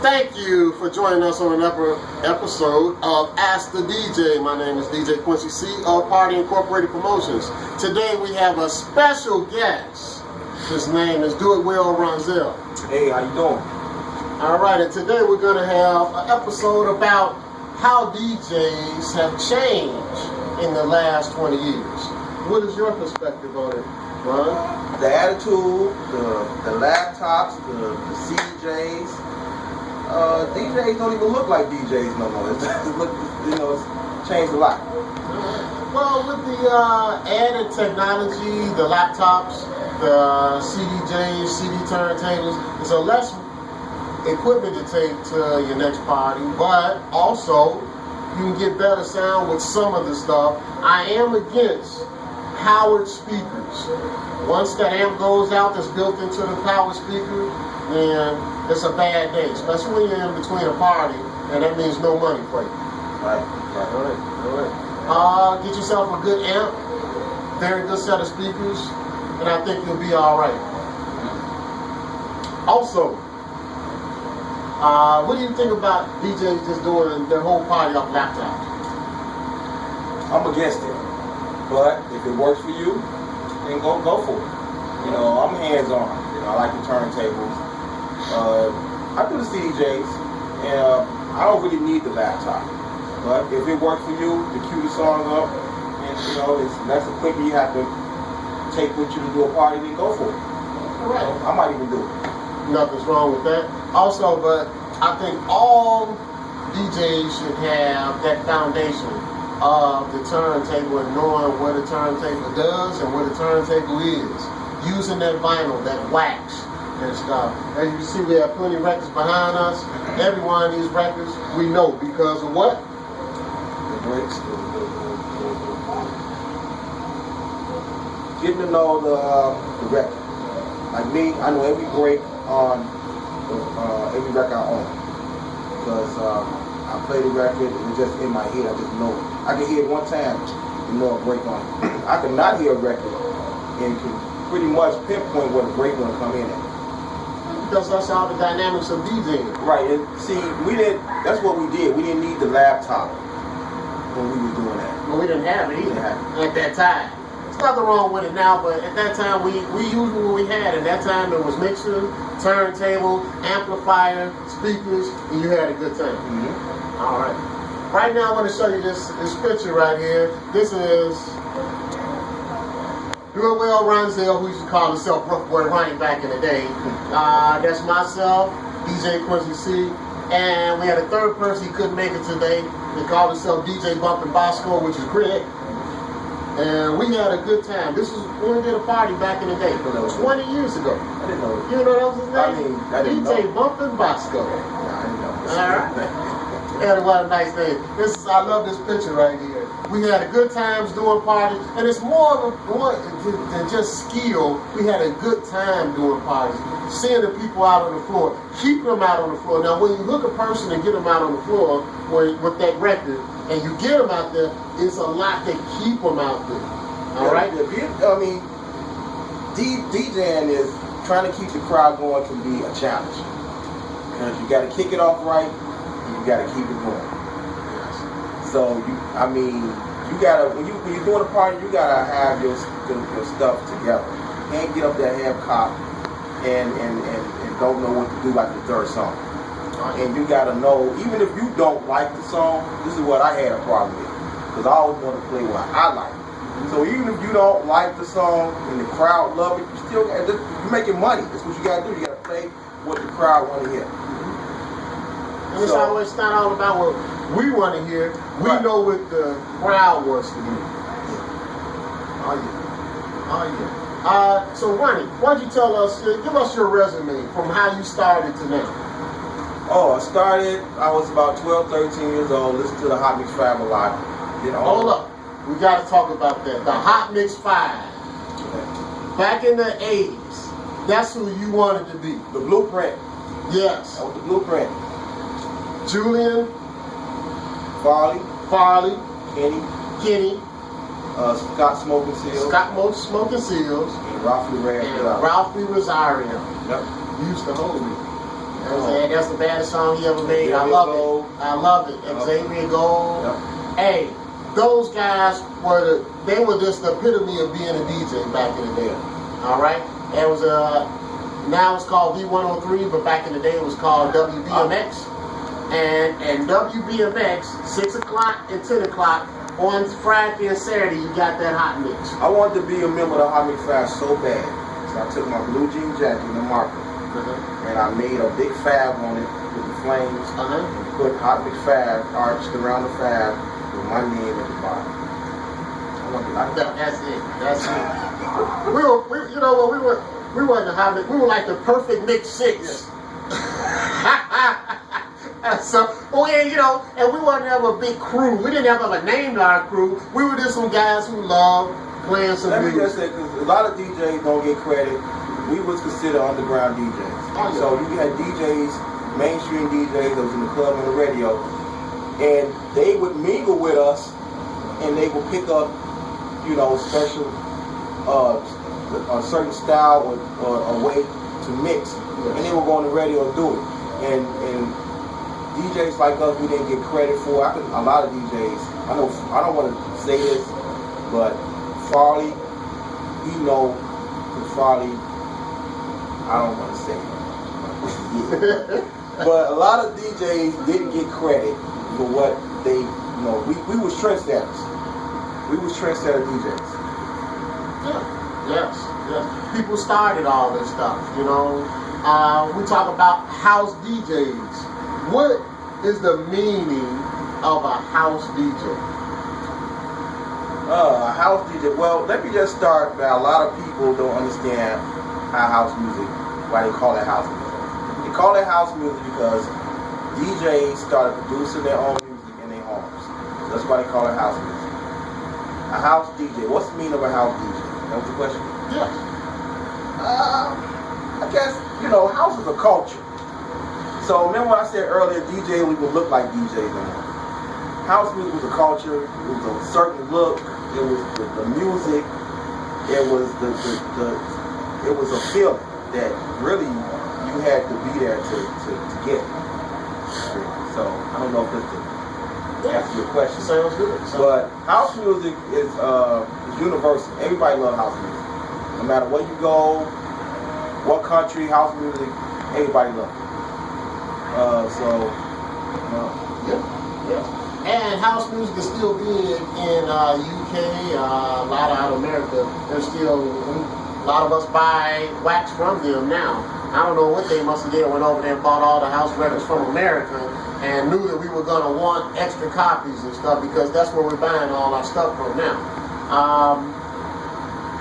Thank you for joining us on another episode of Ask the DJ. My name is DJ Quincy C of Party Incorporated Promotions. Today we have a special guest. His name is Do It Well Ronzel. Hey, how you doing? All right, and today we're going to have an episode about how DJs have changed in the last 20 years. What is your perspective on it, Ron? The attitude, the laptops, the CDJs. DJs don't even look like DJs no more. It's changed a lot. Well, with the added technology, the laptops, the CDJs, CD turntables, there's a less equipment to take to your next party, but also you can get better sound with some of the stuff. I am against powered speakers. Once that amp goes out that's built into the power speaker, then it's a bad day, especially when you're in between a party, and that means no money for you. Right. Get yourself a good amp, very good set of speakers, and I think you'll be all right. Also, what do you think about DJs just doing their whole party off laptops? I'm against it, but if it works for you, then go for it. I'm hands-on. I like the turntables. I do the CDJs, and I don't really need the laptop. But if it works for you to cue the song up, and that's equipment you have to take with you to do a party, then go for it. All right. I might even do it. Nothing's wrong with that. Also, but I think all DJs should have that foundation of the turntable and knowing what a turntable does and what a turntable is. Using that vinyl, that wax and stuff. As you can see, we have plenty of records behind us. Every one of these records we know because of what? The breaks. Getting to know the record. Like me, I know every break on every record I own. Because I play the record and it's just in my head, I just know it. I can hear it one time and know a break on it. I can not hear a record and can pretty much pinpoint where the break going to come in at. Because that's all the dynamics of DJing. Right, and see, that's what we did. We didn't need the laptop when we were doing that. Well, we didn't have it either at that time. There's nothing wrong with it now, but at that time we used what we had. At that time it was mixer, turntable, amplifier, speakers, and you had a good time. Mm-hmm. All right. Right now I want to show you this picture right here. This is Do It Well Ronzel, who used to call himself Rough Boy Ronnie back in the day. That's myself, DJ Quincy C. And we had a third person, he couldn't make it today. He called himself DJ Bumpin' Bosco, which is Greg. And we had a good time. This was when we did a party back in the day, 20 years ago. I didn't know. You know that was his name? I didn't DJ know. Bumpin' Bosco. Yeah, I didn't know. All right. And what a nice name. I love this picture right here. We had a good times doing parties, and it's more than just skill. We had a good time doing parties, seeing the people out on the floor, keeping them out on the floor. Now, when you hook a person and get them out on the floor with that record, and you get them out there, it's a lot that keep them out there. All right? DJing is trying to keep the crowd going can be a challenge. Because you got to kick it off right, and you got to keep it going. So you gotta when you're doing a party, you gotta have your stuff together. You can't get up there half cocked and don't know what to do like the third song. And you gotta know, even if you don't like the song, this is what I had a problem with, because I always want to play what I like. So even if you don't like the song and the crowd love it, you're making money. That's what you gotta do. You gotta play what the crowd want to hear. And it's always not all about what we want to hear. We know what the crowd wants to hear. Oh yeah. So Ronnie, why don't you tell us, give us your resume from how you started to now. I was about 12, 13 years old, listened to the Hot Mix 5 a lot. Hold up. We got to talk about that. The Hot Mix 5. Back in the 80s, that's who you wanted to be. The blueprint. Yes. That was the blueprint. Julian. Farley. Kenny. Scott Smoking Seals. Smoking Seals. And Ralphie Rosario. Yep. Used to hold me. That's the baddest song he ever made. I love it. I love it. Xavier Gold. Hey, those guys were just the epitome of being a DJ back in the day. All right, it was now it's called V103, but back in the day it was called WBMX. And WBMX, 6 o'clock and 10 o'clock on Friday and Saturday, you got that hot mix. I wanted to be a member of the Hot Mix Fab so bad, so I took my blue jean jacket and the marker, and I made a big fab on it with the flames, and put Hot Mix Fab arched around the fab with my name at the bottom. I wanted to like that. That's it. That's it. we weren't the Hot Mix. We were like the perfect mix 6. So, and we weren't ever a big crew. We didn't have a name to our crew. We were just some guys who loved playing some music. Let me just say, because a lot of DJs don't get credit. We was considered underground DJs. So you had DJs, mainstream DJs that was in the club and the radio, and they would mingle with us, and they would pick up, special, a certain style or a way to mix, and they would go on the radio and do it. And DJs like us, we didn't get credit for. A lot of DJs, I don't want to say this, but Farley, Farley, I don't want to say it. But a lot of DJs didn't get credit for what they, we was trendsetters. We was trendsetter DJs. Yes. People started all this stuff, We talk about house DJs. What is the meaning of a house DJ? A house DJ. Well, let me just start by a lot of people don't understand house music, why they call it house music. They call it house music because DJs started producing their own music in their homes. That's why they call it house music. A house DJ. What's the meaning of a house DJ? That was the question? Yes. I guess, house is a culture. So remember what I said earlier, DJ, we would look like DJs now. House music was a culture, it was a certain look, it was the music, it was it was a feeling that really you had to be there to get. So I don't know if this to answer your question. Sounds good. But house music is universal. Everybody loves house music. No matter where you go, what country, house music, everybody loves it. And house music is still big in UK, a lot out of America. There's still a lot of us buy wax from them now. I don't know what they must have did. Went over there and bought all the house records from America and knew that we were going to want extra copies and stuff because that's where we're buying all our stuff from now.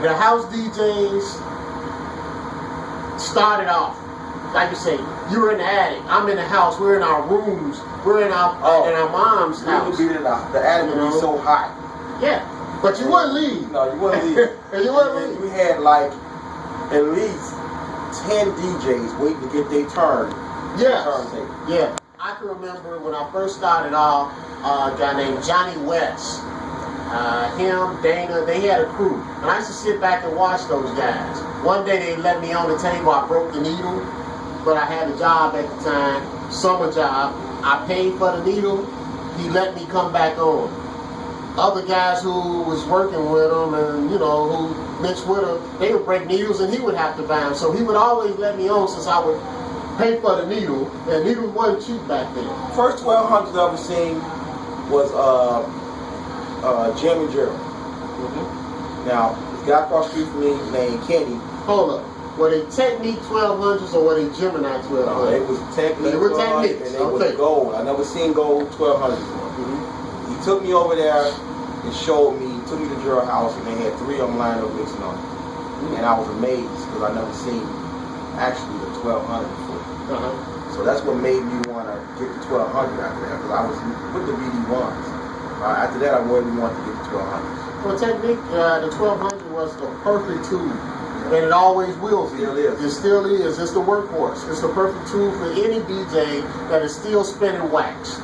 The house DJs started off, like you say, you were in the attic, I'm in the house, we're in our rooms, we're in our mom's house. The attic would be so hot. Yeah, but you wouldn't leave. No, you wouldn't leave. You wouldn't leave. We had like at least 10 DJs waiting to get their turn. Yeah. I can remember when I first started off, a guy named Johnny West. Him, Dana, they had a crew. And I used to sit back and watch those guys. One day they let me on the table, I broke the needle, but I had a job at the time, summer job. I paid for the needle, he let me come back on. Other guys who was working with him and, who mixed with him, they would break needles and he would have to buy them. So he would always let me on since I would pay for the needle, and needles wasn't cheap back then. First 1200s I ever seen was Jim and Gerald. Now, this guy across the street from me named Kenny. Hold up. Were they Technique 1200s or were they Gemini 1200s? No, they was Technique. They were Techniques. And they was gold. I never seen gold 1200s. He took me over there and showed me, took me to Gerald house, and they had 3 of them lined up mixing on it. And I was amazed because I never seen actually the 1200 before. So that's what made me want to get the 1200 after that, because I was with the BD1s. After that, I really wanted to get the 1200s. Well, Technique, the 1200 was the perfect tool. And it always will be. It still is. It's the workhorse. It's the perfect tool for any DJ that is still spinning wax.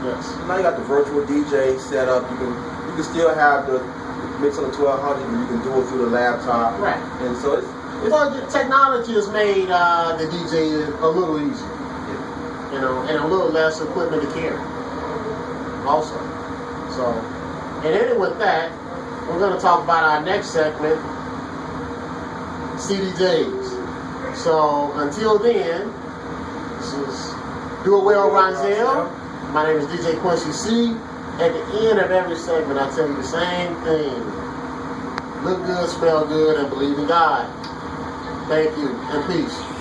Yes. Now you got the virtual DJ set up. You can still have the mix on the 1200, and you can do it through the laptop. Right. And so Well, the technology has made the DJ a little easier, you know, and a little less equipment to carry also. So, and then with that, we're going to talk about our next segment, CDJs. So until then, this is Do It Well, Ronzel. My name is DJ Quincy C. At the end of every segment, I tell you the same thing. Look good, smell good, and believe in God. Thank you, and peace.